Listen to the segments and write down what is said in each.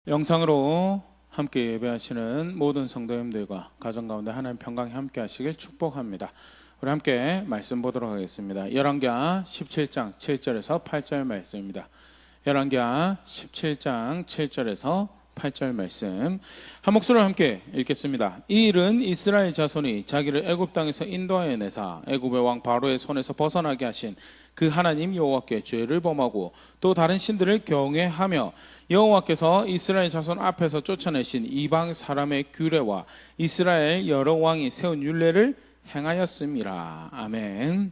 영상으로 함께 예배하시는 모든 성도님들과 가정 가운데 하나님 평강이 함께 하시길 축복합니다. 우리 함께 말씀 보도록 하겠습니다. 열왕기하 17장 7절에서 8절 말씀입니다. 열왕기하 17장 7절에서 8절 말씀 한 목소리로 함께 읽겠습니다. 이 일은 이스라엘 자손이 자기를 애굽 땅에서 인도하여 내사 애굽의 왕 바로의 손에서 벗어나게 하신 그 하나님 여호와께 죄를 범하고 또 다른 신들을 경외하며 여호와께서 이스라엘 자손 앞에서 쫓아내신 이방 사람의 규례와 이스라엘 여러 왕이 세운 율례를 행하였음이라. 아멘.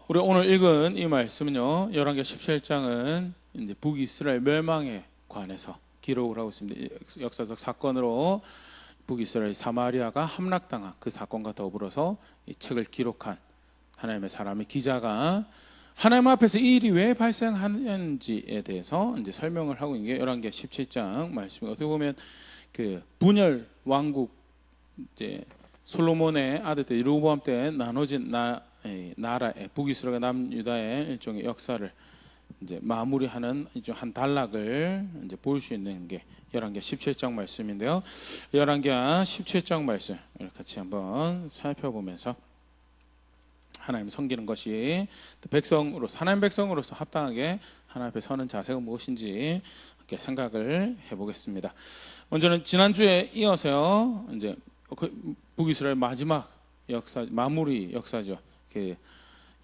우리 오늘 읽은 이 말씀은요, 열왕기 17장은 이제 북이스라엘 멸망에 관해서 기록을 하고 있습니다. 역사적 사건으로 북이스라엘 사마리아가 함락당한 그 사건과 더불어서 이 책을 기록한 하나님의 사람의 기자가 하나님 앞에서 이 일이 왜 발생하는지에 대해서 이제 설명을 하고 있는 게 열왕기 17장 말씀이 어떻게 보면 그 분열 왕국 이제 솔로몬의 아들 때 르호보암 때 나눠진 나라의 북이스라엘 남유다의 일종의 역사를 이제 마무리하는 한 단락을 이제 볼 수 있는 게 열왕기 17장 말씀인데요. 열왕기 17장 말씀 같이 한번 살펴보면서 하나님 섬기는 것이 백성으로서 하나님 백성으로서 합당하게 하나님 앞에 서는 자세가 무엇인지 이렇게 생각을 해보겠습니다. 먼저는 지난주에 이어서요, 이제 북이스라엘 마지막 역사 마무리 역사죠. 그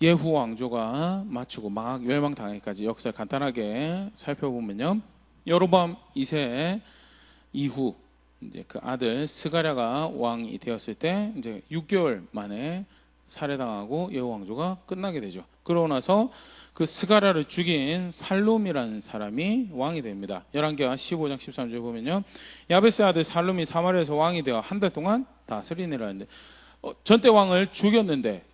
예후 왕조가 마치고 멸망당하기까지 역사를 간단하게 살펴보면요, 여로보암 2세 이후 이제 그 아들 스가랴가 왕이 되었을 때 이제 6개월 만에 살해당하고 예후 왕조가 끝나게 되죠. 그러고 나서 그 스가랴를 죽인 살룸이라는 사람이 왕이 됩니다. 열왕기하 15장 13절 보면요, 야베스의 아들 살룸이 사마리아에서 왕이 되어 한 달 동안 다스리니라 하는데, 전대 왕을 죽였는데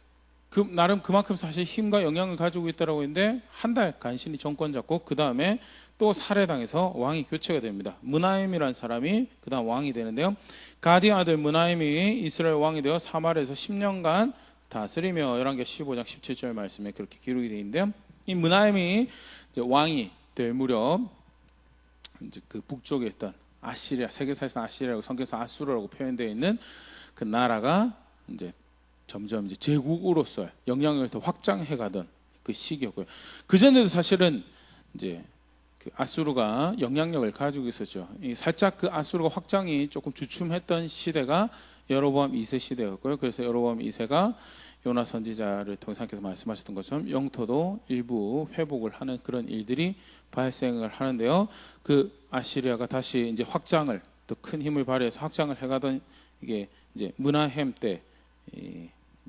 나름 그만큼 사실 힘과 영향을 가지고 있다라고 했는데 한 달 간신히 정권 잡고 그 다음에 또 살해당해서 왕이 교체가 됩니다. 므나헴이라는 사람이 그 다음 왕이 되는데요, 가디 아들 므나헴이 이스라엘 왕이 되어 사마리아에서 10년간 다스리며 열왕기 15장 17절 말씀에 그렇게 기록이 되어 있는데요, 이 므나헴이 이제 왕이 될 무렵 이제 그 북쪽에 있던 아시리아, 세계사에서 아시리아라고 성경에서 아수르라고 표현되어 있는 그 나라가 이제 점점 이제 제국으로서 영향력을 더 확장해 가던 그 시기였고요. 그 전에도 사실은 이제 그 아수르가 영향력을 가지고 있었죠. 살짝 그 아수르가 확장이 조금 주춤했던 시대가 여로보암 2세 시대였고요. 그래서 여로보암 2세가 요나 선지자를 통해서 하나님께서 말씀하셨던 것처럼 영토도 일부 회복을 하는 그런 일들이 발생을 하는데요, 그 아시리아가 다시 이제 확장을 더 큰 힘을 발휘해서 확장을 해가던 이게 이제 므나헴 때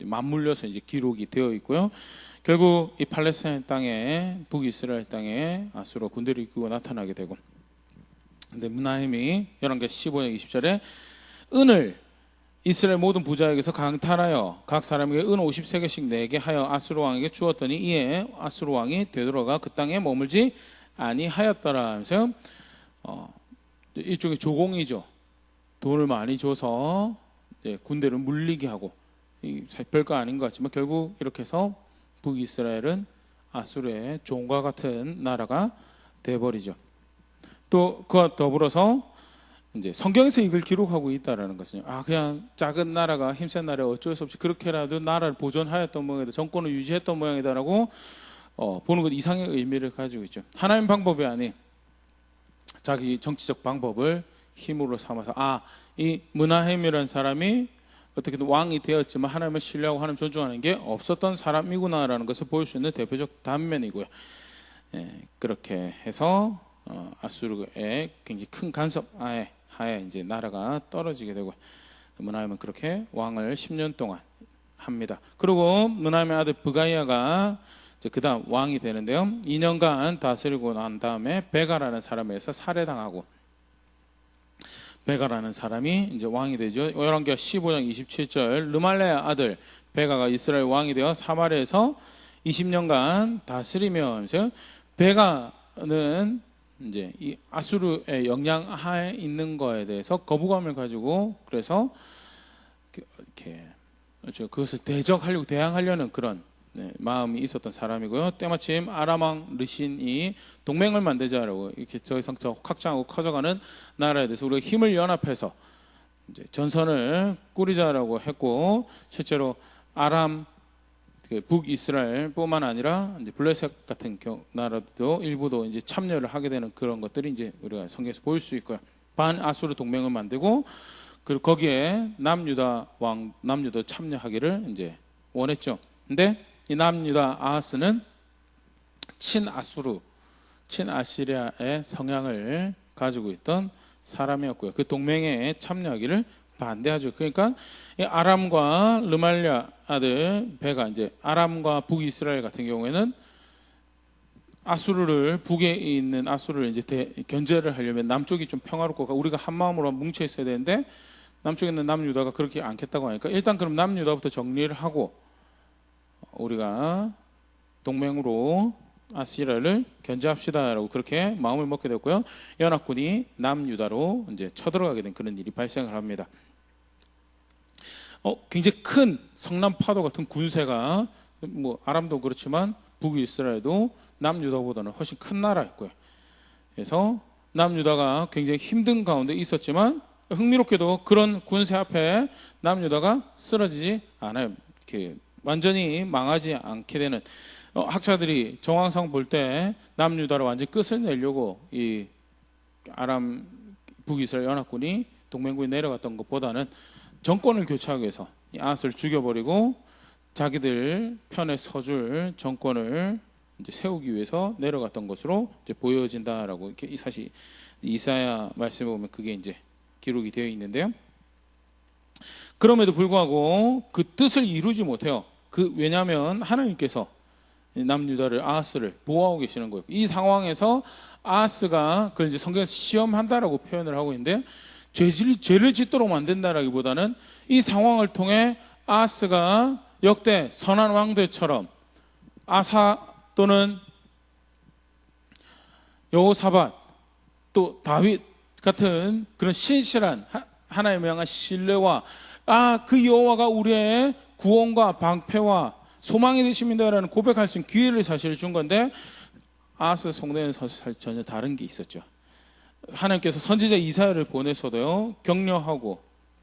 맞물려서 이제 기록이 되어 있고요. 결국 이 팔레스타인 땅에 북이스라엘 땅에 아수르 군대를 이끌고 나타나게 되고, 근데 므나헴이 열왕기 15장 20절에 은을 이스라엘 모든 부자에게서 강탈하여 각 사람에게 은 50세겔씩 내게 하여 아수르 왕에게 주었더니 이에 아수르 왕이 되돌아가 그 땅에 머물지 아니하였더라 하면서 일종의 조공이죠. 돈을 많이 줘서 이제 군대를 물리게 하고, 별거 아닌 것 같지만 결국 이렇게 해서 북이스라엘은 아수르의 종과 같은 나라가 되어버리죠. 또 그와 더불어서 이제 성경에서 이걸 기록하고 있다라는 것은요, 그냥 작은 나라가 힘센 나라에 어쩔 수 없이 그렇게라도 나라를 보존하였던 모양이다, 정권을 유지했던 모양이다라고 보는 것 이상의 의미를 가지고 있죠. 하나님 방법이 아닌 자기 정치적 방법을 힘으로 삼아서 이 므나헴이라는 사람이 어떻게든 왕이 되었지만 하나님을 신뢰하고 하나님 존중하는 게 없었던 사람이구나라는 것을 보일 수 있는 대표적 단면이고요. 그렇게 해서 아수르의 굉장히 큰 간섭 하에 이제 나라가 떨어지게 되고, 므나헴은 그렇게 왕을 10년 동안 합니다. 그리고 므나헴의 아들 브가이아가 그 다음 왕이 되는데요, 2년간 다스리고 난 다음에 베가라는 사람에 의해서 살해당하고, 베가라는 사람이 이제 왕이 되죠. 열왕기 15장 27절 르말레의 아들 베가가 이스라엘 왕이 되어 사마리아에서 20년간 다스리며 하면서, 베가는 이제 이 아수르의 영향하에 있는 거에 대해서 거부감을 가지고, 그래서 이렇게 그것을 대항하려는 그런 마음이 있었던 사람이고요. 때마침 아람 왕 르신이 동맹을 만들자라고 이렇게 더 이상 더 확장하고 커져가는 나라에 대해서 우리가 힘을 연합해서 이제 전선을 꾸리자라고 했고, 실제로 아람 북이스라엘뿐만 아니라 이제 블레셋 같은 나라도 일부도 이제 참여를 하게 되는 그런 것들이 이제 우리가 성경에서 보일 수 있고요. 반아수르 동맹을 만들고, 그리고 거기에 남유다 참여하기를 이제 원했죠. 근데 이 남유다 아하스는 친아시리아의 성향을 가지고 있던 사람이었고요. 그 동맹에 참여하기를 반대하죠. 그러니까 이 아람과 르말랴 아들 베가, 이제 아람과 북이스라엘 같은 경우에는 북에 있는 아수르를 이제 견제를 하려면 남쪽이 좀 평화롭고 우리가 한 마음으로 뭉쳐 있어야 되는데, 남쪽에 있는 남유다가 그렇게 않겠다고 하니까 일단 그럼 남유다부터 정리를 하고 우리가 동맹으로 아시리아를 견제합시다라고 그렇게 마음을 먹게 됐고요. 연합군이 남유다로 이제 쳐들어가게 된 그런 일이 발생을 합니다. 굉장히 큰 성남 파도 같은 군세가, 뭐 아람도 그렇지만 북이스라엘도 남유다보다는 훨씬 큰 나라였고요. 그래서 남유다가 굉장히 힘든 가운데 있었지만 흥미롭게도 그런 군세 앞에 남유다가 쓰러지지 않아요. 이렇게 완전히 망하지 않게 되는, 학자들이 정황상 볼 때 남유다를 완전히 끝을 내려고 이 아람 북이스라엘 연합군이 동맹군이 내려갔던 것보다는 정권을 교체하기 위해서 이 아하스를 죽여버리고 자기들 편에 서줄 정권을 이제 세우기 위해서 내려갔던 것으로 이제 보여진다라고, 이렇게 사실 이사야 말씀에 보면 그게 이제 기록이 되어 있는데요. 그럼에도 불구하고 그 뜻을 이루지 못해요. 왜냐하면 하나님께서 남유다를, 아하스를 보호하고 계시는 거예요. 이 상황에서 아하스가 그걸 이제 성경에서 시험한다라고 표현을 하고 있는데, 죄를 짓도록 만든다라기보다는 이 상황을 통해 아하스가 역대 선한 왕들처럼 아사 또는 여호사밧 또 다윗 같은 그런 신실한 하나님을 향한 신뢰와 그 여호와가 우리의 구원과 방패와 소망이 되십니다라는 고백할 수 있는 기회를 사실 준 건데, 아하스 성도에는 사실 전혀 다른 게 있었죠. 하나님께서 선지자 이사야를 보내서도요, 격려하고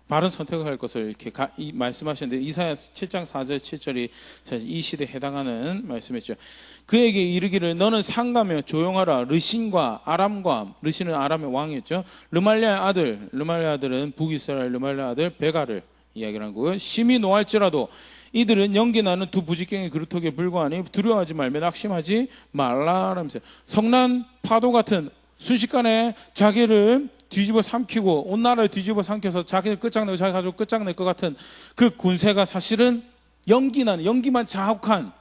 바른 선택을 할 것을 이렇게 말씀하셨는데, 이사야 7장 4절 7절이 사실 이 시대에 해당하는 말씀이었죠. 그에게 이르기를 너는 상가며 조용하라. 르신은 아람의 왕이었죠. 르말랴의 아들은 북이스라엘 르말랴 아들 베가를 이야기를 한 거고요. 심히 노할지라도 이들은 연기 나는 두 부지깽이 그루터기에 불과하니 두려워하지 말며 낙심하지 말라라면서, 성난 파도 같은 순식간에 자기를 뒤집어 삼키고 온 나라를 뒤집어 삼켜서 자기를 끝장내고 자기 가족 끝장낼 것 같은 그 군세가 사실은 연기만 자욱한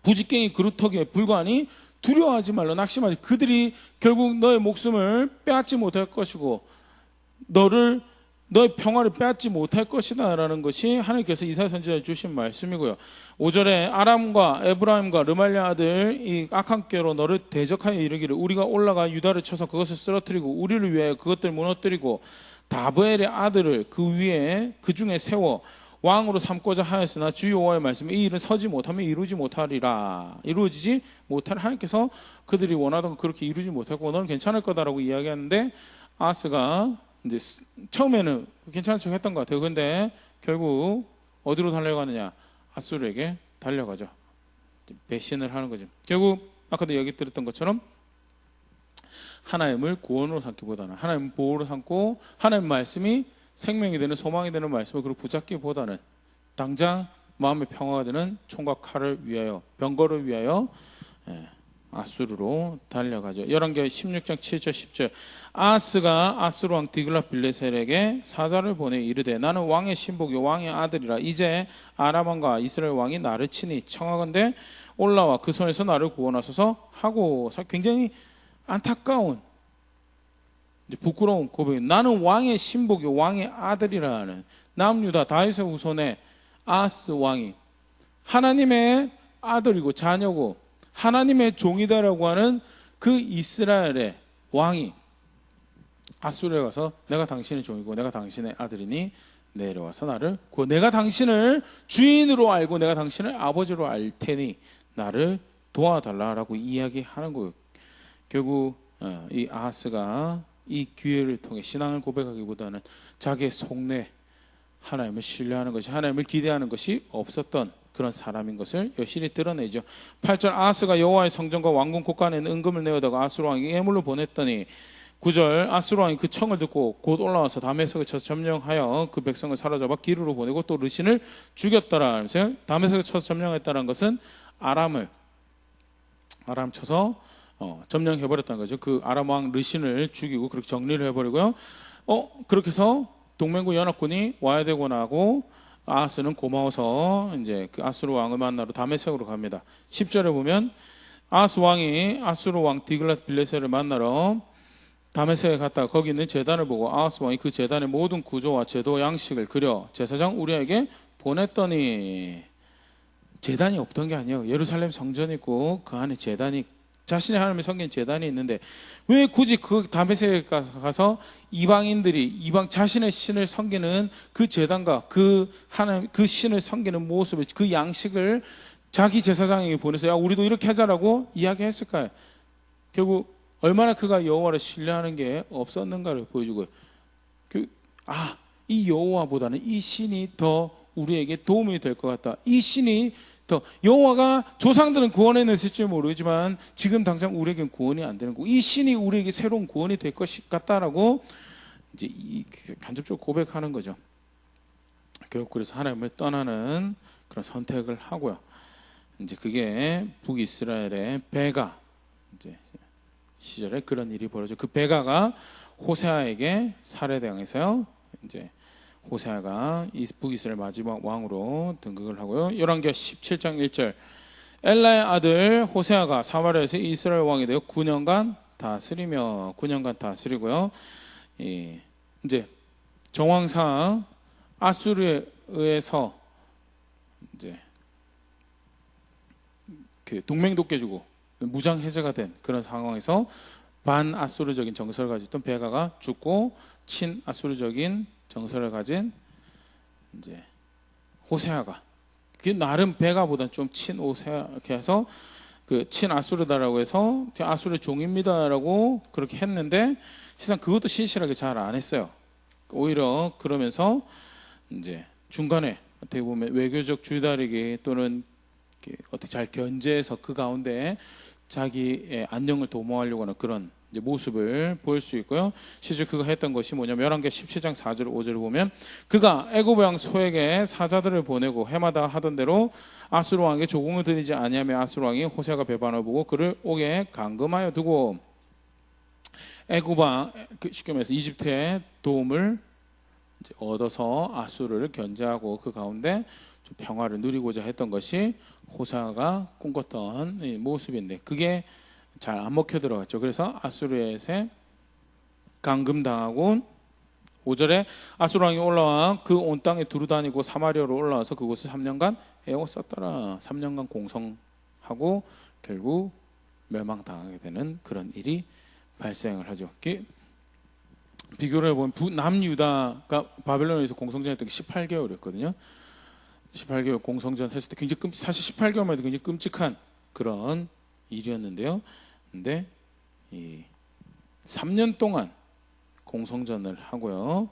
부지깽이 그루터기에 불과하니 두려워하지 말라 낙심하지. 그들이 결국 너의 목숨을 빼앗지 못할 것이고 너의 평화를 빼앗지 못할 것이다 라는 것이 하나님께서 이사야 선지자에 주신 말씀이고요. 5절에 아람과 에브라임과 르말랴 아들 이 악함께로 너를 대적하여 이르기를 우리가 올라가 유다를 쳐서 그것을 쓰러뜨리고 우리를 위하여 그것들을 무너뜨리고 다브엘의 아들을 그 중에 세워 왕으로 삼고자 하였으나 주 여호와의 말씀에 이 일은 서지 못하면 이루어지지 못하리. 하나님께서 그들이 원하던 거 그렇게 이루지 못하고 너는 괜찮을 거다라고 이야기하는데, 아하스가 이제 처음에는 괜찮은 척 했던 것 같아요. 근데 결국 어디로 달려가느냐? 아수르에게 달려가죠. 배신을 하는 거죠. 결국 아까도 얘기 드렸던 것처럼 하나님을 구원으로 삼기보다는 하나님 보호로 삼고 하나님 말씀이 생명이 되는 소망이 되는 말씀을 그렇게 붙잡기보다는 당장 마음의 평화가 되는 총과 칼을 위하여 병거를 위하여 아수르로 달려가죠. 열왕기하 16장 7절 10절 아하스가 아수르 왕 디글랏빌레셀에게 사자를 보내 이르되 나는 왕의 신복이 왕의 아들이라 이제 아람 왕과 이스라엘 왕이 나를 치니 청하건대 올라와 그 손에서 나를 구원하소서 하고, 굉장히 안타까운 부끄러운 고백이, 나는 왕의 신복이 왕의 아들이라는 남유다 다윗의 후손의 아하스 왕이 하나님의 아들이고 자녀고 하나님의 종이다라고 하는 그 이스라엘의 왕이 아수르에 가서 내가 당신의 종이고 내가 당신의 아들이니 내려와서 나를 내가 당신을 주인으로 알고 내가 당신을 아버지로 알 테니 나를 도와달라라고 이야기하는 거예요. 결국 이 아하스가 이 기회를 통해 신앙을 고백하기보다는 자기의 속내 하나님을 신뢰하는 것이, 하나님을 기대하는 것이 없었던 그런 사람인 것을 여실히 드러내죠. 8절, 아하스가 여호와의 성전과 왕궁 곳간에 있는 은금을 내어다가 아수르 왕에게 예물로 보냈더니 9절, 아수르 왕이 그 청을 듣고 곧 올라와서 다메섹을 쳐서 점령하여 그 백성을 사로잡아 기르로 보내고 또 르신을 죽였더라. 그래서 다메섹을 쳐서 점령했다는 것은 아람 쳐서 점령해버렸다는 거죠. 그 아람 왕 르신을 죽이고 그렇게 정리를 해버리고요. 그렇게 해서 동맹국 연합군이 와야 되고 나고 아하스는 고마워서 이제 그 아수르 왕을 만나러 다메섹으로 갑니다. 10절에 보면 아하스 왕이 아수르 왕 디글랏 빌레셀을 만나러 다메섹에 갔다가 거기 있는 제단을 보고 아하스 왕이 그 제단의 모든 구조와 제도 양식을 그려 제사장 우리에게 보냈더니, 제단이 없던 게 아니에요. 예루살렘 성전이 있고 그 안에 제단이, 자신의 하나님을 섬긴 제단이 있는데 왜 굳이 그 다메섹에 가서 이방인들이 자신의 신을 섬기는 그 제단과 그 하나님, 그 신을 섬기는 모습을, 그 양식을 자기 제사장에게 보내서 야 우리도 이렇게 하자라고 이야기했을까요? 결국 얼마나 그가 여호와를 신뢰하는 게 없었는가를 보여주고요. 이 여호와보다는 이 신이 더 우리에게 도움이 될 것 같다. 이 신이 더, 여호와가 조상들은 구원해냈을지 모르지만 지금 당장 우리에겐 구원이 안 되는 거고 이 신이 우리에게 새로운 구원이 될 것 같다라고 이제 간접적으로 고백하는 거죠. 결국 그래서 하나님을 떠나는 그런 선택을 하고요. 이제 그게 북이스라엘의 베가 이제 시절에 그런 일이 벌어져. 그 베가가 호세아에게 살해당해서요. 이제 호세아가 북이스라엘 마지막 왕으로 등극을 하고요. 열왕기하 17장 1절, 엘라의 아들 호세아가 사마리아에서 이스라엘 왕이 되어 9년간 다스리고요. 이제 정황상 아수르에 의해서 이제 그 동맹도 깨지고 무장 해제가 된 그런 상황에서 반아수르적인 정서를 가지고 있던 베가가 죽고 친아수르적인 정서를 가진 이제 호세아가, 그 나름 베가보다는 좀 친호세아 이렇게 해서 그 친아수르다라고 해서 아수르 종입니다라고 그렇게 했는데 실상 그것도 신실하게 잘 안 했어요. 오히려 그러면서 이제 중간에 어떻게 보면 외교적 줄다리기 또는 어떻게 잘 견제해서 그 가운데 자기의 안녕을 도모하려고 하는 그런 이제 모습을 보일 수 있고요. 실제 그가 했던 것이 뭐냐면 열왕기하 17장 4절 5절을 보면 그가 애굽 왕 소에게 사자들을 보내고 해마다 하던 대로 아수르 왕에게 조공을 드리지 아니하며 아수르 왕이 호세아가 배반을 보고 그를 옥에 감금하여 두고 애굽 왕, 쉽게 말해서 이집트의 도움을 이제 얻어서 아수르를 견제하고 그 가운데 좀 평화를 누리고자 했던 것이 호세아가 꿈꿨던 모습인데 그게 잘 안 먹혀 들어갔죠. 그래서 아수르에 감금당하고 5절에 아수르 왕이 올라와 그 온 땅에 두루 다니고 사마리아로 올라와서 그곳을 3년간 애워쌌더라. 3년간 공성하고 결국 멸망당하게 되는 그런 일이 발생을 하죠. 비교를 해보면 남유다가 바벨론에서 공성전했던 게 18개월이었거든요. 18개월 공성전 했을 때 굉장히 사실 18개월만 해도 굉장히 끔찍한 그런 일이었는데요. 근데 이 3년 동안 공성전을 하고요.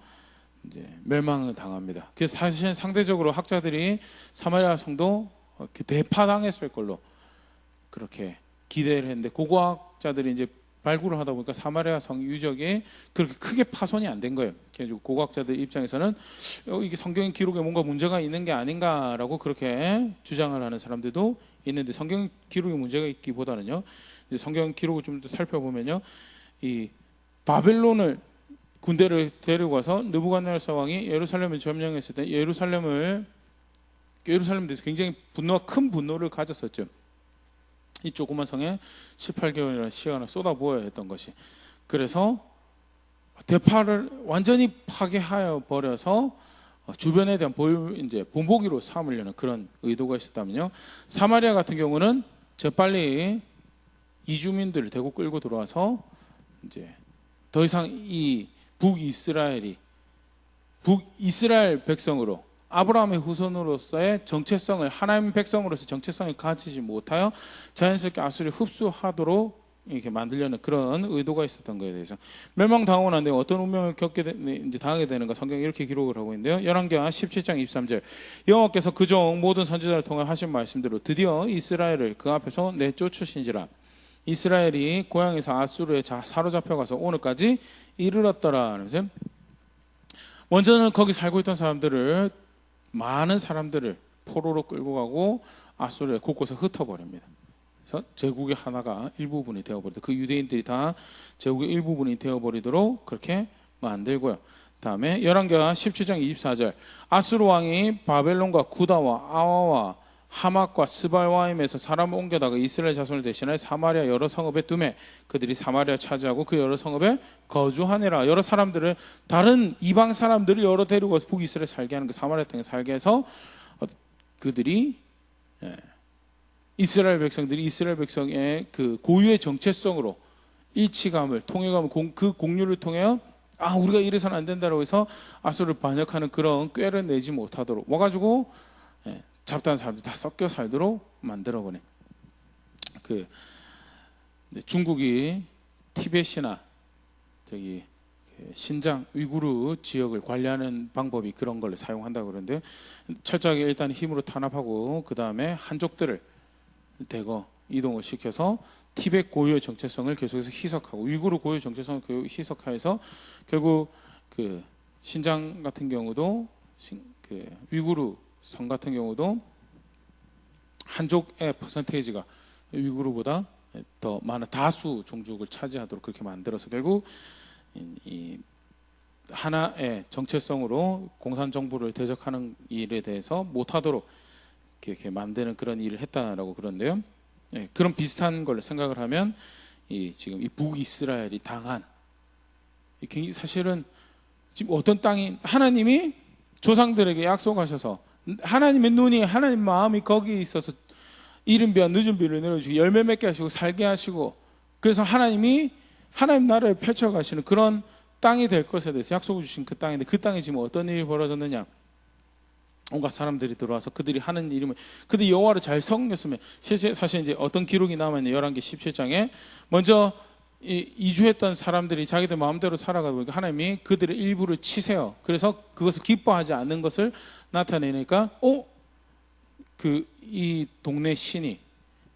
이제 멸망을 당합니다. 그래서 사실 상대적으로 학자들이 사마리아 성도 대파당했을 걸로 그렇게 기대를 했는데 고고학자들이 이제 발굴을 하다 보니까 사마리아 성 유적이 그렇게 크게 파손이 안 된 거예요. 그래서 고고학자들 입장에서는 이게 성경 기록에 뭔가 문제가 있는 게 아닌가라고 그렇게 주장을 하는 사람들도 있는데 성경 기록에 문제가 있기보다는요. 이제 성경 기록을 좀 더 살펴보면요, 이 바벨론을 군대를 데리고 와서 느부갓네살 왕이 예루살렘을 점령했을 때 예루살렘에 대해서 굉장히 큰 분노를 가졌었죠. 이 조그만 성에 18개월이라는 시간을 쏟아부어야 했던 것이. 그래서 대파를 완전히 파괴하여 버려서 주변에 대한 이제 본보기로 삼으려는 그런 의도가 있었다면요. 사마리아 같은 경우는 재빨리 이주민들을 대고 끌고 들어와서 이제 더 이상 이 북이스라엘이 북이스라엘 백성으로 아브라함의 후손으로서의 정체성을 하나님 백성으로서 정체성을 가지지 못하여 자연스럽게 아수르를 흡수하도록 이렇게 만들려는 그런 의도가 있었던 거에 대해서 멸망당하고 난 뒤에 어떤 운명을 이제 당하게 되는가 성경이 이렇게 기록을 하고 있는데요. 열왕기하 17장 23절 여호와께서 그종 모든 선지자를 통해 하신 말씀대로 드디어 이스라엘을 그 앞에서 내쫓으신지라. 이스라엘이 고향에서 아수르에 사로잡혀가서 오늘까지 이르렀더라. 먼저는 거기 살고 있던 사람들을 많은 사람들을 포로로 끌고 가고 아수르에 곳곳에 흩어버립니다. 그래서 제국의 하나가 일부분이 되어버리고 그 유대인들이 다 제국의 일부분이 되어버리도록 그렇게 만들고요. 다음에 열왕기하 17장 24절 아수르 왕이 바벨론과 구다와 아와와 하맛과 스발와임에서 사람을 옮겨다가 이스라엘 자손을 대신하여 사마리아 여러 성읍에 두매 그들이 사마리아 차지하고 그 여러 성읍에 거주하니라. 여러 사람들을 다른 이방 사람들을 여러 데리고 와서 북이스라엘 살게 하는 그 사마리아 땅에 살게 해서 그들이 이스라엘 백성의 그 고유의 정체성으로 일치감을 통일감을 그 공유를 통해 우리가 이래서는 안 된다라고 해서 아수르를 반역하는 그런 꾀를 내지 못하도록 와가지고 잡다한 사람들 다 섞여 살도록 만들어버린 중국이 티벳이나 신장 위구르 지역을 관리하는 방법이 그런 걸 사용한다고 그러는데 철저하게 일단 힘으로 탄압하고 그 다음에 한족들을 대거 이동을 시켜서 티벳 고유의 정체성을 계속해서 희석하고 위구르 고유의 정체성을 희석해서 결국 그 신장 같은 경우도 위구르 성 같은 경우도 한족의 퍼센테이지가 위구르보다 더 많은 다수 종족을 차지하도록 그렇게 만들어서 결국 이 하나의 정체성으로 공산정부를 대적하는 일에 대해서 못하도록 이렇게 만드는 그런 일을 했다라고 그러는데요. 그런 비슷한 걸 생각을 하면 지금 이 북이스라엘이 당한 사실은 지금 어떤 땅이 하나님이 조상들에게 약속하셔서 하나님의 눈이 하나님 마음이 거기에 있어서 이른 비와 늦은 비를 내려주시고 열매 맺게 하시고 살게 하시고 그래서 하나님 나라를 펼쳐가시는 그런 땅이 될 것에 대해서 약속을 주신 그 땅인데 그 땅에 지금 어떤 일이 벌어졌느냐. 온갖 사람들이 들어와서 그들이 하는 일이면 그들이 여호와를 잘 섬겼으면 사실 이제 어떤 기록이 남아있는 열왕기 17장에 먼저 이주했던 사람들이 자기들 마음대로 살아가다 보니까 하나님이 그들의 일부를 치세요. 그래서 그것을 기뻐하지 않는 것을 나타내니까 이 동네 신이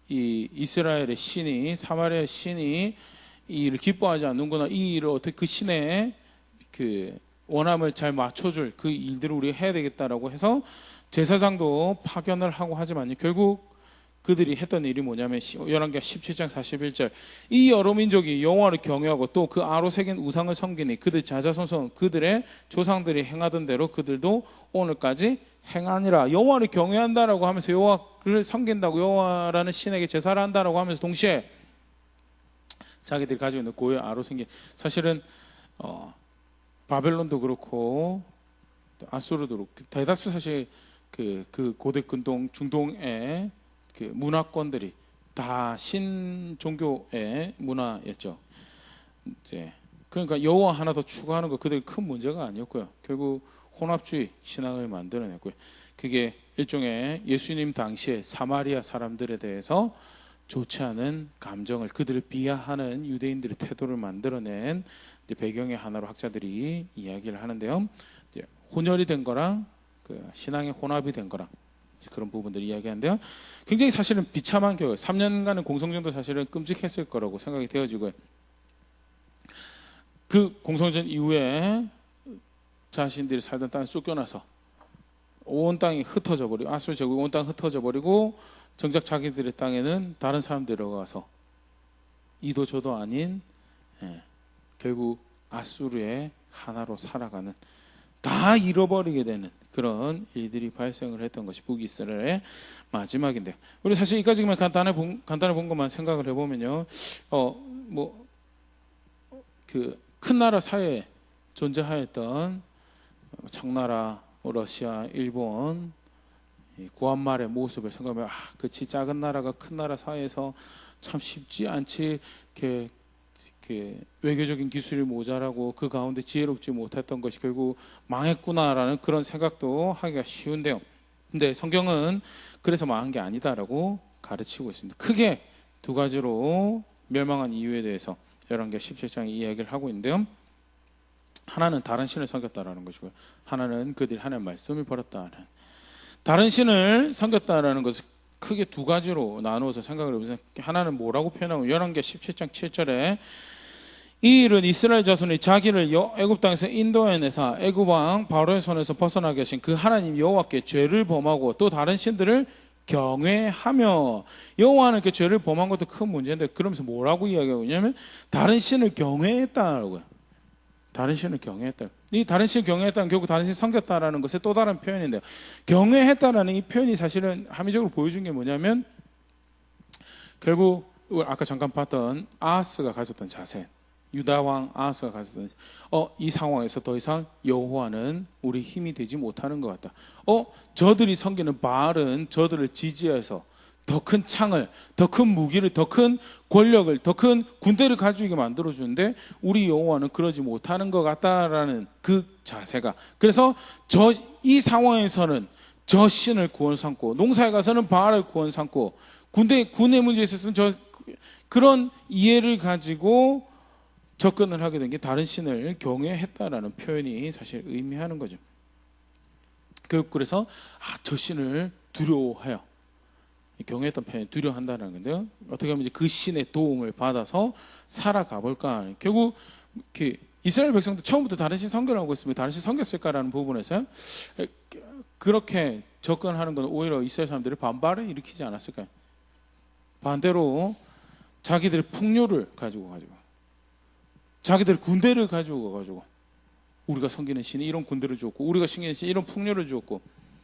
이 이스라엘의 신이 사마리아 신이 이 일을 기뻐하지 않는구나. 이 일을 어떻게 그 신의 그 원함을 잘 맞춰줄 그 일들을 우리가 해야 되겠다라고 해서 제사장도 파견을 하고 하지만 결국 그들이 했던 일이 뭐냐면 열왕기하 17장 41절 이 여러 민족이 여호와를 경외하고 또 그 아로 새긴 우상을 섬기니 그들 자자손손 그들의 조상들이 행하던 대로 그들도 오늘까지 행하니라. 여호와를 경외한다라고 하면서 여호와를 섬긴다고 여호와라는 신에게 제사를 한다라고 하면서 동시에 자기들이 가지고 있는 고유의 아로 생긴 사실은 바벨론도 그렇고 아수르도 그렇고 대다수 사실 그 고대 중동의 그 문화권들이 다 신종교의 문화였죠. 이제 그러니까 여호와 하나 더 추가하는 거 그들이 큰 문제가 아니었고요. 결국 혼합주의 신앙을 만들어냈고요. 그게 일종의 예수님 당시에 사마리아 사람들에 대해서 좋지 않은 감정을 그들을 비하하는 유대인들의 태도를 만들어낸 배경의 하나로 학자들이 이야기를 하는데요. 이제 혼혈이 된 거랑 그 신앙의 혼합이 된 거랑 그런 부분들을 이야기하는데요. 굉장히 사실은 비참한 교육 3년간의 공성전도 사실은 끔찍했을 거라고 생각이 되어지고요. 그 공성전 이후에 자신들이 살던 땅에 쫓겨나서 온 땅이 흩어져 버리고 아수르 제국이 온 땅 흩어져 버리고 정작 자기들의 땅에는 다른 사람들이 들어가서 이도 저도 아닌 결국 아수르의 하나로 살아가는 다 잃어버리게 되는 그런 일들이 발생을 했던 것이 북이스라엘의 마지막인데요. 우리 사실 이까지만 간단히 본 것만 생각을 해보면요, 큰 나라 사이에 존재하였던 청나라, 러시아, 일본 구한말의 모습을 생각하면 그치 작은 나라가 큰 나라 사이에서 참 쉽지 않지 이렇게 외교적인 기술이 모자라고 그 가운데 지혜롭지 못했던 것이 결국 망했구나라는 그런 생각도 하기가 쉬운데요. 근데 성경은 그래서 망한 게 아니다라고 가르치고 있습니다. 크게 두 가지로 멸망한 이유에 대해서 열왕기하 17장에 이야기를 하고 있는데요. 하나는 다른 신을 섬겼다라는 것이고요. 하나는 그들이 하나님의 말씀을 버렸다는. 다른 신을 섬겼다라는 것을 크게 두 가지로 나누어서 생각을 해보세요. 하나는 뭐라고 표현하면 열왕기하 17장 7절에 이 일은 이스라엘 자손이 자기를 애굽 땅에서 인도해내사 애굽 왕 바로의 손에서 벗어나게 하신 그 하나님 여호와께 죄를 범하고 또 다른 신들을 경외하며, 여호와는 그 죄를 범한 것도 큰 문제인데 그러면서 뭐라고 이야기하고 있냐면 다른 신을 경외했다라고요. 다른 신을 경외했다. 이 다른 신을 경외했다는 결국 다른 신을 섬겼다라는 것의 또 다른 표현인데요. 경외했다라는 이 표현이 사실은 함의적으로 보여준 게 뭐냐면 결국 아까 잠깐 봤던 아하스가 가졌던 자세, 유다 왕 아하스가 가졌던 이 상황에서 더 이상 여호와는 우리 힘이 되지 못하는 것 같다. 저들이 섬기는 바알은 저들을 지지해서 더 큰 창을, 더 큰 무기를, 더 큰 권력을, 더 큰 군대를 가지게 만들어주는데 우리 여호와는 그러지 못하는 것 같다라는 그 자세가, 그래서 이 상황에서는 저 신을 구원 삼고 농사에 가서는 바알을 구원 삼고 군의 문제에 있어서는 그런 이해를 가지고 접근을 하게 된 게 다른 신을 경외했다라는 표현이 사실 의미하는 거죠. 그래서 저 신을 두려워해요. 경외했던 표현이 두려워한다는 건데요. 어떻게 하면 이제 그 신의 도움을 받아서 살아가 볼까. 결국 이스라엘 백성도 처음부터 다른 신 섬기를 하고 있으면 다른 신 섬겼을까라는 부분에서 그렇게 접근하는 건 오히려 이스라엘 사람들이 반발을 일으키지 않았을까요? 반대로 자기들의 풍요를 가지고 자기들의 군대를 가지고 가지고 우리가 섬기는 신이 이런 군대를 주었고 우리가 섬기는 신이 이런 풍요를 주었고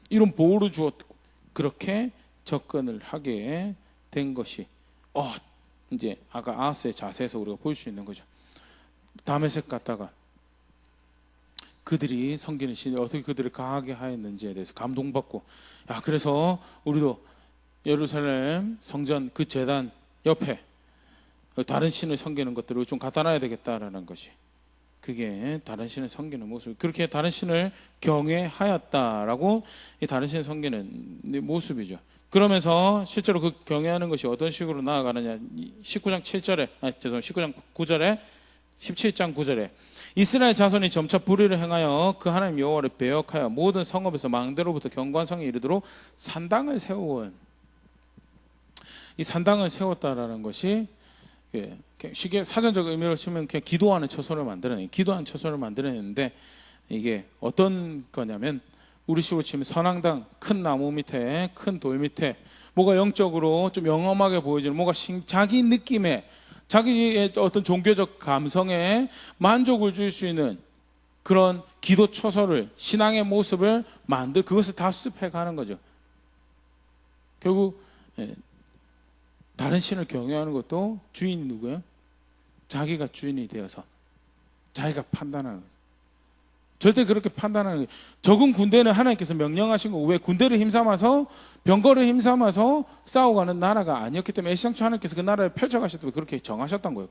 이런 보호를 주었고 그렇게 접근을 하게 된 것이 이제 아까 아하스의 자세에서 우리가 볼 수 있는 거죠. 다메섹 갔다가 그들이 섬기는 신이 어떻게 그들을 강하게 하였는지에 대해서 감동받고 그래서 우리도 예루살렘 성전 그 제단 옆에 다른 신을 섬기는 것들을 좀 갖다 놔야 되겠다라는 것이, 그게 다른 신을 섬기는 모습, 그렇게 다른 신을 경외하였다라고 이 다른 신을 섬기는 모습이죠. 그러면서 실제로 그 경외하는 것이 어떤 식으로 나아가느냐, 19장 9절에 17장 9절에 이스라엘 자손이 점차 불의를 행하여 그 하나님 여호와를 배역하여 모든 성읍에서 망대로부터 경관성에 이르도록 산당을 세운, 이 산당을 세웠다라는 것이 쉽게 사전적 의미로 치면 그냥 기도하는 처소를 만들어내는데 이게 어떤 거냐면 우리 식으로 치면 선앙당, 큰 나무 밑에, 큰 돌 밑에 뭐가 영적으로 좀 영험하게 보여지는 뭐가 자기 느낌에, 자기의 어떤 종교적 감성에 만족을 줄 수 있는 그런 기도 처소를, 신앙의 모습을 그것을 답습해 가는 거죠. 결국 다른 신을 경외하는 것도 주인이 누구예요? 자기가 주인이 되어서 자기가 판단하는 거죠. 절대 그렇게 판단하는 거예요. 적은 군대는 하나님께서 명령하신 거고, 왜 군대를 힘삼아서 병거를 힘삼아서 싸워가는 나라가 아니었기 때문에 애시당초 하나님께서 그 나라를 펼쳐가셨기 때문에 그렇게 정하셨던 거예요.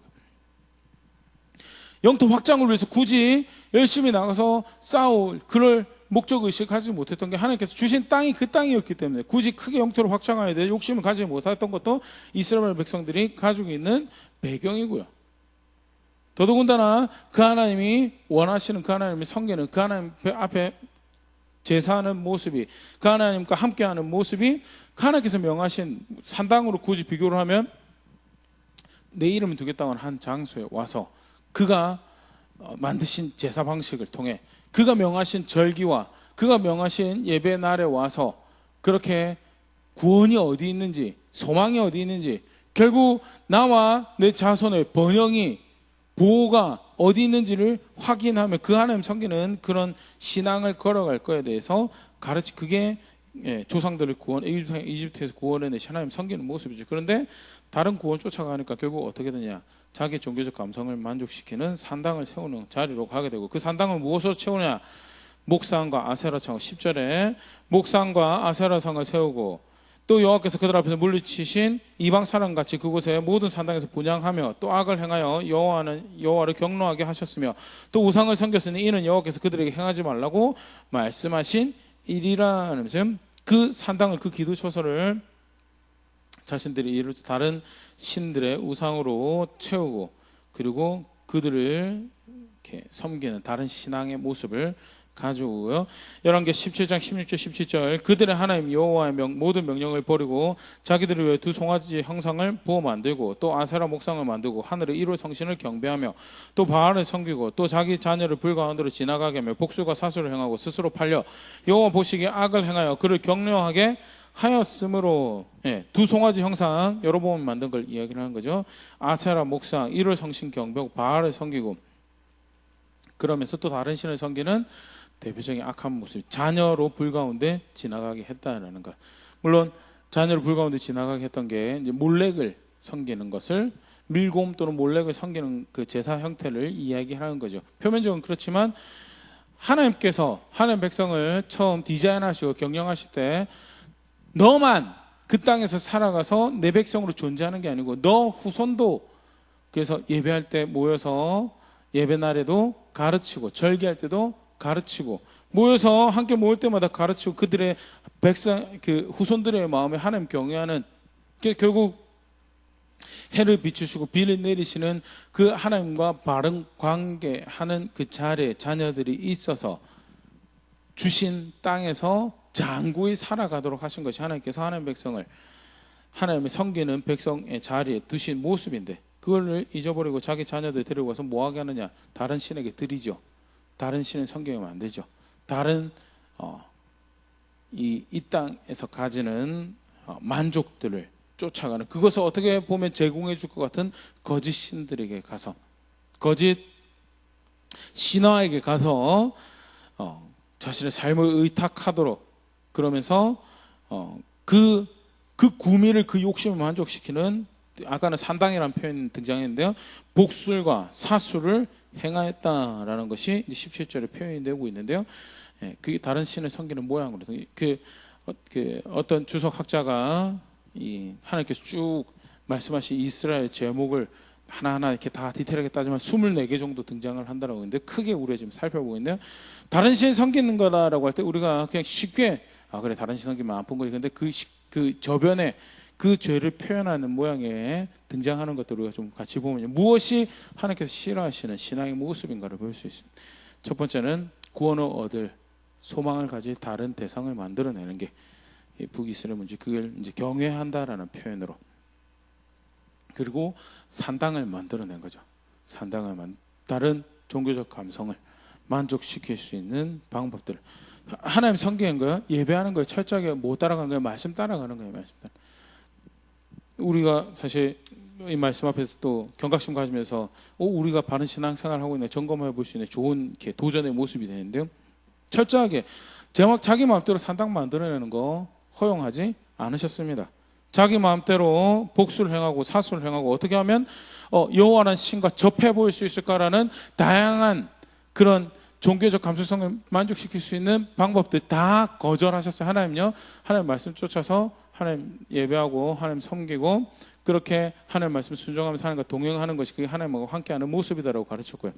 영토 확장을 위해서 굳이 열심히 나가서 싸울 그럴 목적의식을 가지지 못했던 게 하나님께서 주신 땅이 그 땅이었기 때문에 굳이 크게 영토를 확장해야 될 욕심을 가지지 못했던 것도 이스라엘 백성들이 가지고 있는 배경이고요. 더더군다나 그 하나님이 원하시는, 그 하나님이 섬기는, 그 하나님 앞에 제사하는 모습이, 그 하나님과 함께하는 모습이 하나님께서 명하신 산당으로 굳이 비교를 하면 내 이름을 두겠다고 한 장소에 와서 그가 만드신 제사 방식을 통해 그가 명하신 절기와 그가 명하신 예배 날에 와서 그렇게 구원이 어디 있는지, 소망이 어디 있는지, 결국 나와 내 자손의 번영이, 보호가 어디 있는지를 확인하며 그 하나님 섬기는 그런 신앙을 걸어갈 거에 대해서 그게 조상들을 이집트에서 구원해내신 하나님 섬기는 모습이죠. 그런데 다른 구원 쫓아가니까 결국 어떻게 되냐, 자기 종교적 감성을 만족시키는 산당을 세우는 자리로 가게 되고, 그 산당을 무엇으로 채우냐, 목상과 아세라상, 10절에 목상과 아세라상을 세우고 또 여호와께서 그들 앞에서 물리치신 이방 사람같이 그곳에 모든 산당에서 분향하며 또 악을 행하여 여호와를 경노하게 하셨으며 또 우상을 섬겼으니 이는 여호와께서 그들에게 행하지 말라고 말씀하신 일이라는 말씀. 그 산당을, 그 기도처소를 자신들이 이룰 다른 신들의 우상으로 채우고, 그리고 그들을 이렇게 섬기는 다른 신앙의 모습을 가져오고요. 열왕기 17장 16절 17절 그들의 하나님 여호와의 모든 명령을 버리고 자기들을 위해 두 송아지 형상을 부어 만들고 또 아세라 목상을 만들고 하늘의 일월 성신을 경배하며 또 바알을 섬기고 또 자기 자녀를 불 가운데로 지나가게 하며 복술과 사수를 행하고 스스로 팔려 여호와 보시기에 악을 행하여 그를 격려하게 하였으므로, 두 송아지 형상 여러 번 만든 걸 이야기를 하는 거죠. 아세라 목상, 일월 성신 경배하고 바알을 섬기고, 그러면서 또 다른 신을 섬기는 대표적인 악한 모습, 자녀로 불 가운데 지나가게 했다라는 것. 물론 자녀로 불 가운데 지나가게 했던 게 이제 몰렉을 섬기는 것을, 밀곰 또는 몰렉을 섬기는 그 제사 형태를 이야기하는 거죠. 표면적으로는 그렇지만 하나님께서 하나님 백성을 처음 디자인하시고 경영하실 때 너만 그 땅에서 살아가서 내 백성으로 존재하는 게 아니고 너 후손도, 그래서 예배할 때 모여서 예배 날에도 가르치고 절기할 때도 가르치고 모여서 함께 모일 때마다 가르치고 그들의 백성, 그 후손들의 마음에 하나님 경외하는, 결국 해를 비추시고 비를 내리시는 그 하나님과 바른 관계하는 그 자리에 자녀들이 있어서 주신 땅에서 장구히 살아가도록 하신 것이 하나님께서 하나님 백성을 하나님의 섬기는 백성의 자리에 두신 모습인데, 그걸 잊어버리고 자기 자녀들 데리고 와서 뭐하게 하느냐? 다른 신에게 드리죠. 다른 신을 섬기면 안 되죠. 다른 이 땅에서 가지는 만족들을 쫓아가는, 그것을 어떻게 보면 제공해 줄 것 같은 거짓 신들에게 가서, 거짓 신화에게 가서 자신의 삶을 의탁하도록, 그러면서 그 구미를, 그 욕심을 만족시키는, 아까는 산당이라는 표현이 등장했는데요, 복술과 사수를 행하였다라는 것이 17절에 표현이 되고 있는데요, 그게 다른 신을 섬기는 모양으로, 그 어떤 주석학자가 이 하나님께서 쭉 말씀하신 이스라엘 제목을 하나하나 이렇게 다 디테일하게 따지면 24개 정도 등장을 한다라고 하는데, 크게 우리가 지금 살펴보고 있는데요, 다른 신 섬기는 거다라고 할 때 우리가 그냥 쉽게 그래 다른 신 섬기면 아픈 거지, 근데 그 저변에 그 죄를 표현하는 모양에 등장하는 것들을 우리가 좀 같이 보면 무엇이 하나님께서 싫어하시는 신앙의 모습인가를 볼 수 있습니다. 첫 번째는 구원을 얻을 소망을 가질 다른 대상을 만들어내는 게 북이스라엘 문제, 그걸 이제 경외한다라는 표현으로, 그리고 산당을 만들어낸 거죠. 산당을 다른 종교적 감성을 만족시킬 수 있는 방법들. 하나님 섬기는 거예요. 예배하는 거예요. 철저하게 못 따라가는 거예요. 말씀 따라가는 거예요. 말씀 따라. 우리가 사실 이 말씀 앞에서 또 경각심 가지면서 우리가 바른 신앙생활을 하고 있는 점검해 볼 수 있는 좋은 이렇게 도전의 모습이 되는데요, 철저하게 자기 마음대로 산당 만들어내는 거 허용하지 않으셨습니다. 자기 마음대로 복수를 행하고 사수를 행하고 어떻게 하면 여호와라는 신과 접해 보일 수 있을까라는 다양한 그런 종교적 감수성을 만족시킬 수 있는 방법들 다 거절하셨어요. 하나님요, 하나님 말씀 쫓아서 하나님 예배하고 하나님 섬기고, 그렇게 하나님 말씀 순종하면서 하나님과 동행하는 것이 그게 하나님하고 함께하는 모습이다라고 가르쳤고요.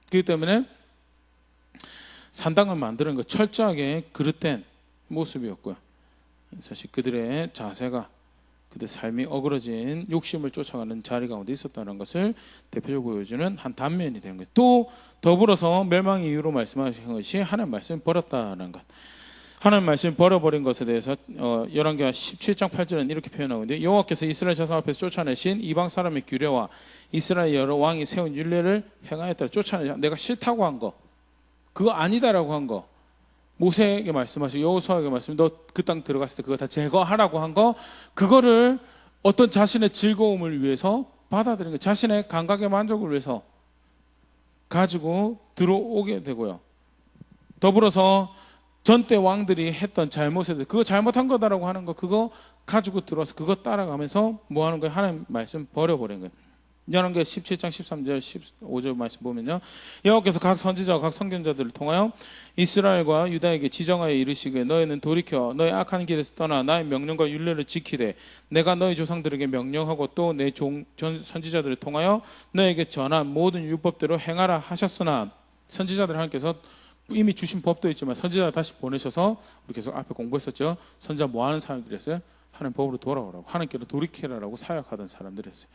그렇기 때문에 산당을 만드는 것 철저하게 그릇된 모습이었고요. 사실 그들의 자세가, 그들의 삶이 어그러진 욕심을 쫓아가는 자리 가운데 있었다는 것을 대표적으로 보여주는 한 단면이 되는 거예요. 또 더불어서 멸망의 이유로 말씀하신 것이 하나님 말씀을 버렸다는 것. 하나님 말씀을 버려버린 것에 대해서 열왕기 17장 8절은 이렇게 표현하고 있는데, 여호와께서 이스라엘 자손 앞에서 쫓아내신 이방 사람의 규례와 이스라엘 여러 왕이 세운 율례를 행하였다. 쫓아내, 내가 싫다고 한 거, 그거 아니다라고 한 거, 모세에게 말씀하시고 여호수아에게 말씀, 너 그 땅 들어갔을 때 그거 다 제거하라고 한 거, 그거를 어떤 자신의 즐거움을 위해서 받아들인 거, 자신의 감각의 만족을 위해서 가지고 들어오게 되고요. 더불어서 전때 왕들이 했던 잘못에 대해 그거 잘못한 거다라고 하는 거, 그거 가지고 들어와서 그거 따라가면서 뭐 하는 거예요? 하나님 말씀 버려버린 거예요. 열왕기 17장 13절 15절 말씀 보면요, 여호와께서 각 선지자와 각 선견자들을 통하여 이스라엘과 유다에게 지정하여 이르시기에 너희는 돌이켜 너희 악한 길에서 떠나 나의 명령과 율례를 지키되 내가 너희 조상들에게 명령하고 또 내 선지자들을 통하여 너에게 전한 모든 율법대로 행하라 하셨으나, 선지자들 하나님께서 이미 주신 법도 있지만 선지자 다시 보내셔서, 우리 계속 앞에 공부했었죠, 선지자 뭐 하는 사람들이었어요? 하나님 법으로 돌아오라고, 하나님께로 돌이키라라고 사역하던 사람들이었어요.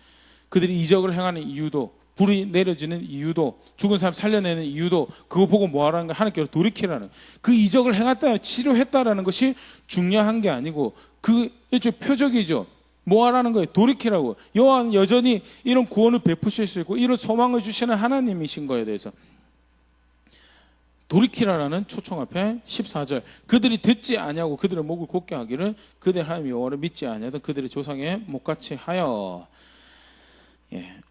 그들이 이적을 행하는 이유도, 불이 내려지는 이유도, 죽은 사람 살려내는 이유도 그거 보고 뭐 하라는 거, 하나님께로 돌이키라는, 그 이적을 행했다, 치료했다라는 것이 중요한 게 아니고 그 일종의 표적이죠. 뭐 하라는 거예요? 돌이키라고. 여호와는 여전히 이런 구원을 베푸실 수 있고 이런 소망을 주시는 하나님이신 거에 대해서 돌이키라라는 초청 앞에 14절, 그들이 듣지 아니하고 그들의 목을 곧게 하기를 그들 하나님 여호와를 믿지 아니하던 그들의 조상의 목같이 하여.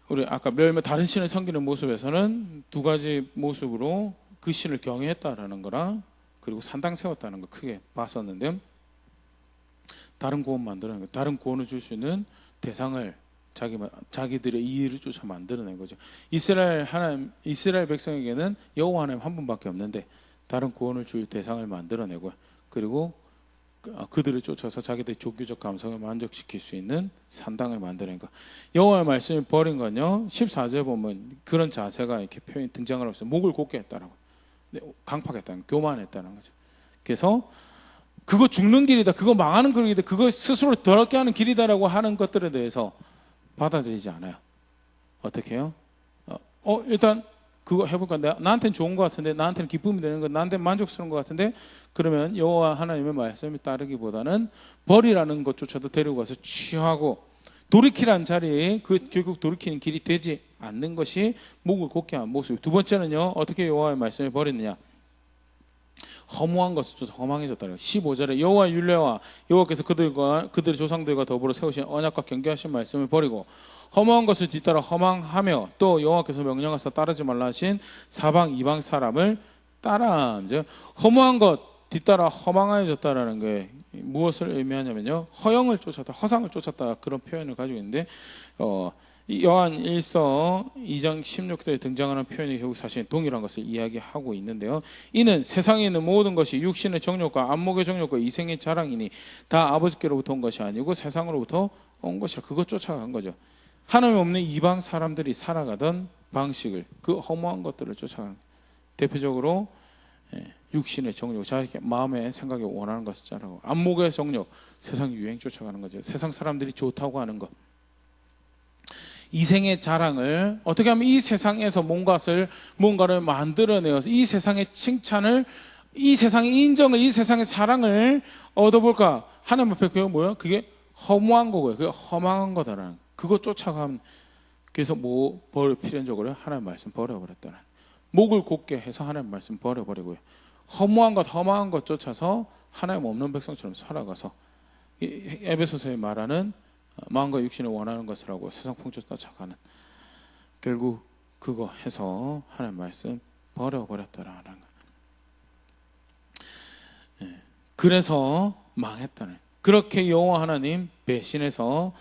우리 아까 다른 신을 섬기는 모습에서는 두 가지 모습으로 그 신을 경외했다라는 거랑 그리고 산당 세웠다는 거 크게 봤었는데, 다른 구원 만들어낸 거, 다른 구원을 줄 수 있는 대상을 자기들의 이의를 쫓아 만들어낸 거죠. 이스라엘 백성에게는 여호와 하나님 한 분밖에 없는데 다른 구원을 줄 대상을 만들어내고, 그리고 그들을 쫓아서 자기들의 종교적 감성을 만족시킬 수 있는 산당을 만드는 것. 여호와의 말씀을 버린 건요, 14절 보면 그런 자세가 이렇게 표현이 등장을 하고 있어요. 목을 곧게 했다라고, 강팍했다는, 교만했다는 거죠. 그래서 그거 죽는 길이다, 그거 망하는 길이다, 그거 스스로 더럽게 하는 길이다라고 하는 것들에 대해서 받아들이지 않아요. 어떻게 해요? 일단 그거 해볼까? 나한테는 좋은 것 같은데, 나한테는 기쁨이 되는 것, 나한테는 만족스러운 것 같은데, 그러면 여호와 하나님의 말씀을 따르기보다는 벌이라는 것조차도 데리고 가서 취하고 돌이키라는 자리에 결국 돌이키는 길이 되지 않는 것이 목을 곧게 한 모습. 두 번째는요, 어떻게 여호와의 말씀을 버리느냐? 허무한 것을 쫓아 허망해졌다는 거예요. 15절에 여호와의 율례와 여호와께서 그들의 조상들과 더불어 세우신 언약과 경계하신 말씀을 버리고 허무한 것을 뒤따라 허망하며 또 여호와께서 명령하사 따르지 말라 하신 사방 이방 사람을 따라. 이제 허무한 것 뒤따라 허망해졌다라는 게 무엇을 의미하냐면요, 허영을 쫓았다, 허상을 쫓았다, 그런 표현을 가지고 있는데, 요한 1서 2장 16절에 등장하는 표현이 결국 사실 동일한 것을 이야기하고 있는데요, 이는 세상에 있는 모든 것이 육신의 정욕과 안목의 정욕과 이생의 자랑이니 다 아버지께로부터 온 것이 아니고 세상으로부터 온 것이라. 그것 쫓아간 거죠. 하나님 없는 이방 사람들이 살아가던 방식을, 그 허무한 것들을 쫓아가는 거예요. 대표적으로 육신의 정욕, 자기 마음의 생각에 원하는 것을 따르고, 안목의 정욕, 세상 유행 쫓아가는 거죠. 세상 사람들이 좋다고 하는 것. 이생의 자랑을, 어떻게 하면 이 세상에서 뭔가를 만들어내어서 이 세상의 칭찬을, 이 세상의 인정을, 이 세상의 사랑을 얻어볼까? 하나님 앞에 그게 뭐예요? 그게 허무한 거고요. 그게 허망한 거다라는, 그거 쫓아가면, 그래서 필연적으로 하나님 말씀 버려버렸다는, 목을 곧게 해서 하나님 말씀 버려버리고요, 허무한 것, 험한 것 쫓아서 하나님 없는 백성처럼 살아가서 에베소서에 말하는 마음과 육신을 원하는 것을 하고 세상 풍조 쫓아가는, 결국 그거 해서 하나님 말씀 버려버렸다라는 거예요. 그래서 망했다는, 그렇게 여호와 하나님 배신해서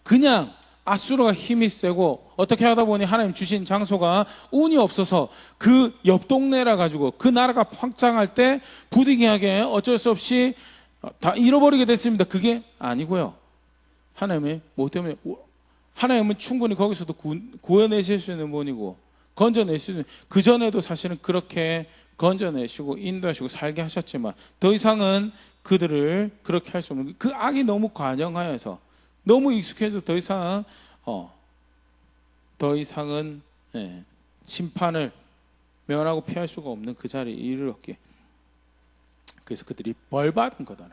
그냥 아수르가 힘이 세고 어떻게 하다 보니 하나님 주신 장소가 운이 없어서 그 옆 동네라 가지고 그 나라가 확장할 때 부득이하게 어쩔 수 없이 다 잃어버리게 됐습니다. 그게 아니고요, 하나님의 뭐 때문에, 하나님은 충분히 거기서도 구해내실 수 있는 분이고 건져낼 수 있는, 그전에도 사실은 그렇게 건져내시고 인도하시고 살게 하셨지만 더 이상은 그들을 그렇게 할 수 없는, 그 악이 너무 관영하여서 너무 익숙해서 더 이상은 심판을 면하고 피할 수가 없는 그 자리에 이르렀기에, 그래서 그들이 벌받은 거다.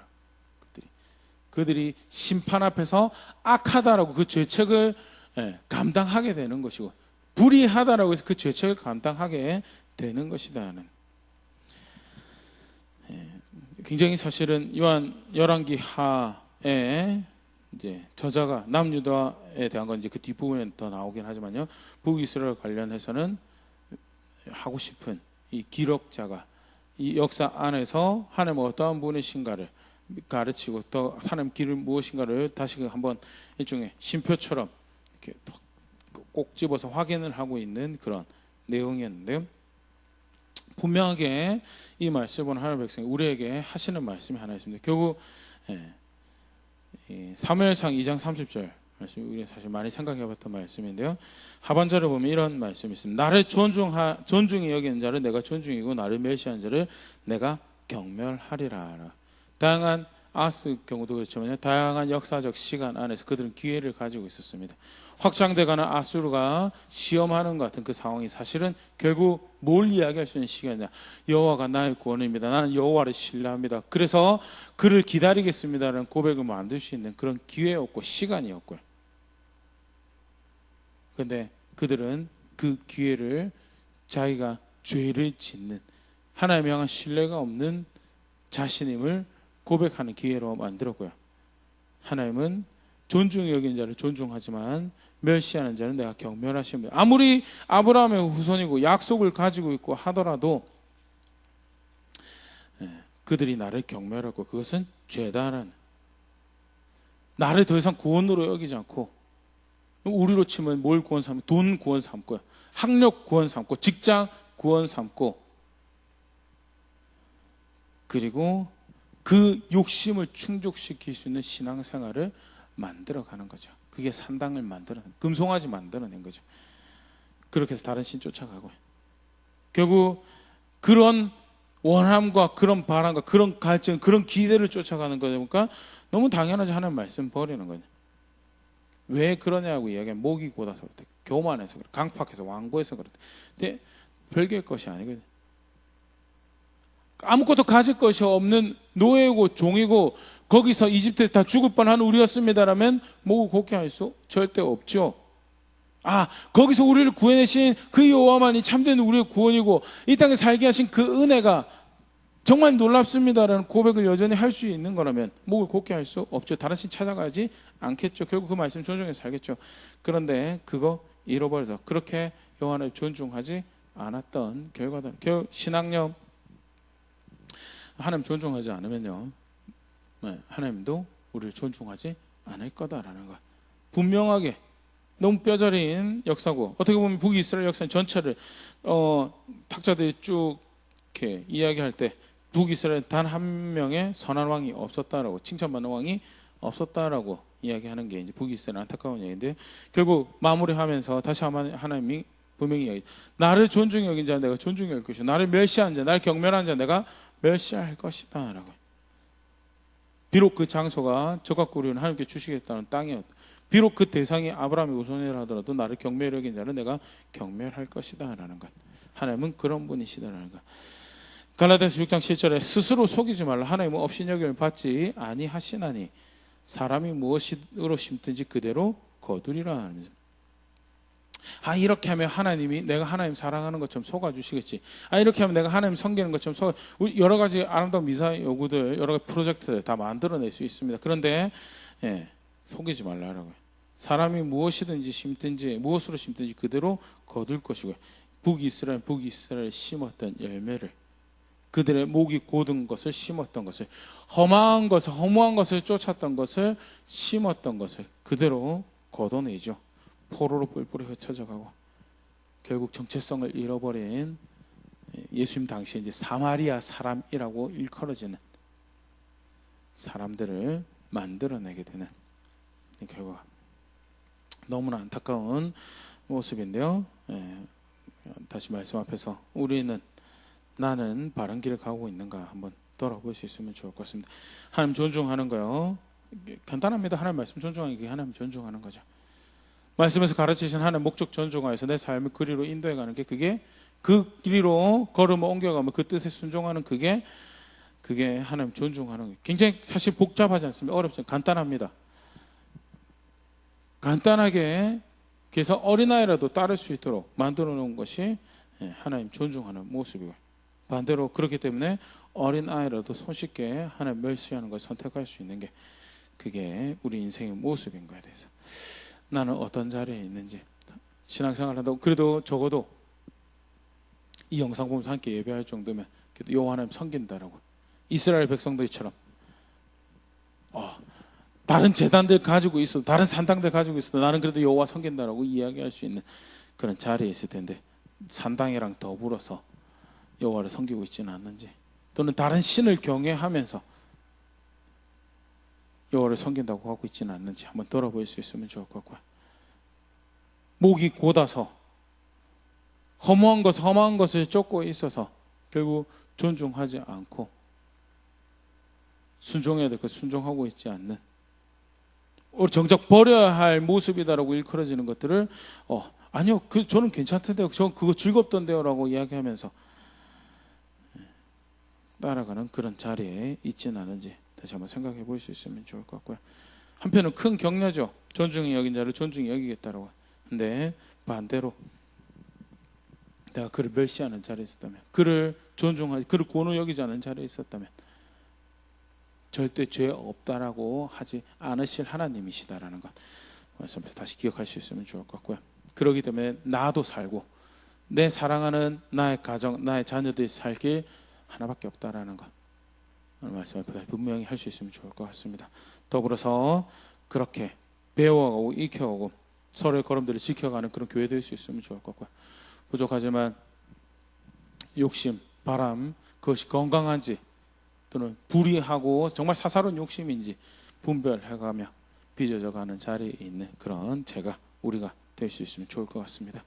그들이 심판 앞에서 악하다라고 그 죄책을 감당하게 되는 것이고, 불의하다라고 해서 그 죄책을 감당하게 되는 것이다는, 굉장히 사실은 요한 열왕기 하에 이제 저자가 남유다에 대한 건 이제 그 뒷부분에 더 나오긴 하지만요, 북이스라엘 관련해서는 하고 싶은 이 기록자가 이 역사 안에서 하나님 어떠한 분이신가를 가르치고 또 하나님 길은 무엇인가를 다시 한번 일종의 쉼표처럼 이렇게 꼭 집어서 확인을 하고 있는 그런 내용이었는데요. 분명하게 이 말씀은 하나님의 백성이 우리에게 하시는 말씀이 하나 있습니다. 결국 사무엘상 2장 30절 말씀, 우리 사실 많이 생각해봤던 말씀인데요. 하반절을 보면 이런 말씀이 있습니다. 나를 존중히 여기는 자를 내가 존중이고 나를 멸시한 자를 내가 경멸하리라. 다양한 아스 경우도 그렇지만 다양한 역사적 시간 안에서 그들은 기회를 가지고 있었습니다. 확장돼가는 아수르가 시험하는 것 같은 그 상황이 사실은 결국 뭘 이야기할 수 있는 시간이냐. 여호와가 나의 구원입니다. 나는 여호와를 신뢰합니다. 그래서 그를 기다리겠습니다라는 고백을 만들 수 있는 그런 기회였고 시간이었고요. 그런데 그들은 그 기회를 자기가 죄를 짓는 하나님에 향한 신뢰가 없는 자신임을 고백하는 기회로 만들었고요. 하나님은 존중히 여긴 자를 존중하지만 멸시하는 자는 내가 경멸하십니다. 아무리 아브라함의 후손이고 약속을 가지고 있고 하더라도 그들이 나를 경멸하고 그것은 죄다라는, 나를 더 이상 구원으로 여기지 않고, 우리로 치면 뭘 구원 삼고, 돈 구원 삼고요, 학력 구원 삼고, 직장 구원 삼고, 그리고 그 욕심을 충족시킬 수 있는 신앙생활을 만들어가는 거죠. 그게 산당을 만들어낸, 금송아지 만들어낸 거죠. 그렇게 해서 다른 신 쫓아가고요. 결국 그런 원함과 그런 바람과 그런 갈증, 그런 기대를 쫓아가는 거다 보니까 너무 당연하지 하나님 말씀 버리는 거죠. 왜 그러냐고 이야기하면 목이 고다서 그렇대, 교만해서 그래, 강팍해서 완고해서 그렇대. 근데 별개의 것이 아니거든요. 아무것도 가질 것이 없는 노예고 종이고 거기서 이집트에 다 죽을 뻔한 우리였습니다라면 목을 곱게 할 수 절대 없죠. 거기서 우리를 구해내신 그 여호와만이 참된 우리의 구원이고 이 땅에 살게 하신 그 은혜가 정말 놀랍습니다라는 고백을 여전히 할 수 있는 거라면 목을 곱게 할 수 없죠. 다른 신 찾아가지 않겠죠. 결국 그 말씀 존중해서 살겠죠. 그런데 그거 잃어버려서 그렇게 여호와를 존중하지 않았던 결과다. 결국 신앙력, 하나님 존중하지 않으면요, 하나님도 우리를 존중하지 않을 거다라는 것. 분명하게 너무 뼈저린 역사고, 어떻게 보면 북이스라엘 역사 전체를 학자들이 쭉 이렇게 이야기할 때 북이스라엘 단 한 명의 선한 왕이 없었다라고, 칭찬받는 왕이 없었다라고 이야기하는 게 이제 북이스라엘 안타까운 얘기인데, 결국 마무리하면서 다시 하나님이 분명히 이야기, 나를 존중히 여긴 자 내가 존중히 여길 것이고 나를 멸시한 자, 나를 경멸한 자 내가 멸시할 것이다 라고. 비록 그 장소가 저같고 우리는 하나님께 주시겠다는 땅이었다, 비록 그 대상이 아브라함의 후손이라 하더라도 나를 경멸히 여긴 자는 내가 경멸할 것이다 라는 것. 하나님은 그런 분이시다라는 것. 갈라디아서 6장 7절에 스스로 속이지 말라. 하나님은 업신여김을 받지 아니하시나니 사람이 무엇으로 심든지 그대로 거두리라 하면서, 이렇게 하면 하나님이 내가 하나님 사랑하는 것처럼 속아주시겠지. 이렇게 하면 내가 하나님 섬기는 것처럼 여러 가지 아름다운 미사 요구들, 여러 가지 프로젝트들 다 만들어낼 수 있습니다. 그런데 속이지 말라라고요. 사람이 무엇이든지 심든지 무엇으로 심든지 그대로 거둘 것이고요. 북이스라엘 심었던 열매를, 그들의 목이 고든 것을 심었던 것을, 허무한 것을 쫓았던 것을 심었던 것을 그대로 걷어내죠. 포로로 뿔뿔이 흩어져 가고 결국 정체성을 잃어버린 예수님 당시에 이제 사마리아 사람이라고 일컬어지는 사람들을 만들어내게 되는 결과, 너무나 안타까운 모습인데요. 다시 말씀 앞에서 나는 바른 길을 가고 있는가 한번 돌아볼 수 있으면 좋을 것 같습니다. 하나님 존중하는 거요, 간단합니다. 하나님 말씀 존중하는 게 하나님 존중하는 거죠. 말씀에서 가르치신 하나님 목적 존중하여서 내 삶을 그리로 인도해가는 게, 그게 그 길이로 걸음을 옮겨가면 그 뜻에 순종하는 그게 하나님 존중하는 거예요. 굉장히 사실 복잡하지 않습니다. 어렵지 않습니다. 간단합니다. 간단하게 그래서 어린아이라도 따를 수 있도록 만들어 놓은 것이 하나님 존중하는 모습이고요. 반대로 그렇기 때문에 어린아이라도 손쉽게 하나님 멸시하는 것을 선택할 수 있는 게, 그게 우리 인생의 모습인 거에 대해서 나는 어떤 자리에 있는지, 신앙생활을 한다고 그래도 적어도 이 영상 보면서 함께 예배할 정도면 그래도 여호와 하나님 섬긴다라고, 이스라엘 백성들처럼 다른 제단들 가지고 있어도, 다른 산당들 가지고 있어도 나는 그래도 여호와 섬긴다라고 이야기할 수 있는 그런 자리에 있을 텐데, 산당이랑 더불어서 여호와를 섬기고 있지는 않는지, 또는 다른 신을 경외하면서 여호와를 섬긴다고 하고 있지는 않는지 한번 돌아볼 수 있으면 좋을 것 같고요. 목이 곧아서 험한 것을 쫓고 있어서 결국 존중하지 않고 순종해야 될 것 순종하고 있지 않는, 정작 버려야 할 모습이다라고 일컬어지는 것들을 아니요, 저는 괜찮던데요, 저 그거 즐겁던데요라고 이야기하면서 따라가는 그런 자리에 있지는 않은지 다시 한번 생각해 볼 수 있으면 좋을 것 같고요. 한편은 큰 격려죠. 존중히 여긴 자를 존중히 여기겠다라고. 근데 반대로 내가 그를 멸시하는 자리에 있었다면, 그를 존중하지, 그를 고노 여기지 않은 자리에 있었다면 절대 죄 없다라고 하지 않으실 하나님이시다라는 것 말씀에서 다시 기억할 수 있으면 좋을 것 같고요. 그러기 때문에 나도 살고 내 사랑하는 나의 가정, 나의 자녀들이 살길 하나밖에 없다라는 것 오늘 말씀을 분명히 할 수 있으면 좋을 것 같습니다. 더불어서 그렇게 배워가고 익혀가고 서로의 걸음들을 지켜가는 그런 교회 될 수 있으면 좋을 것 같고요. 부족하지만 욕심, 바람, 그것이 건강한지 또는 불의하고 정말 사사로운 욕심인지 분별해가며 빚어져가는 자리에 있는 그런 우리가 될 수 있으면 좋을 것 같습니다.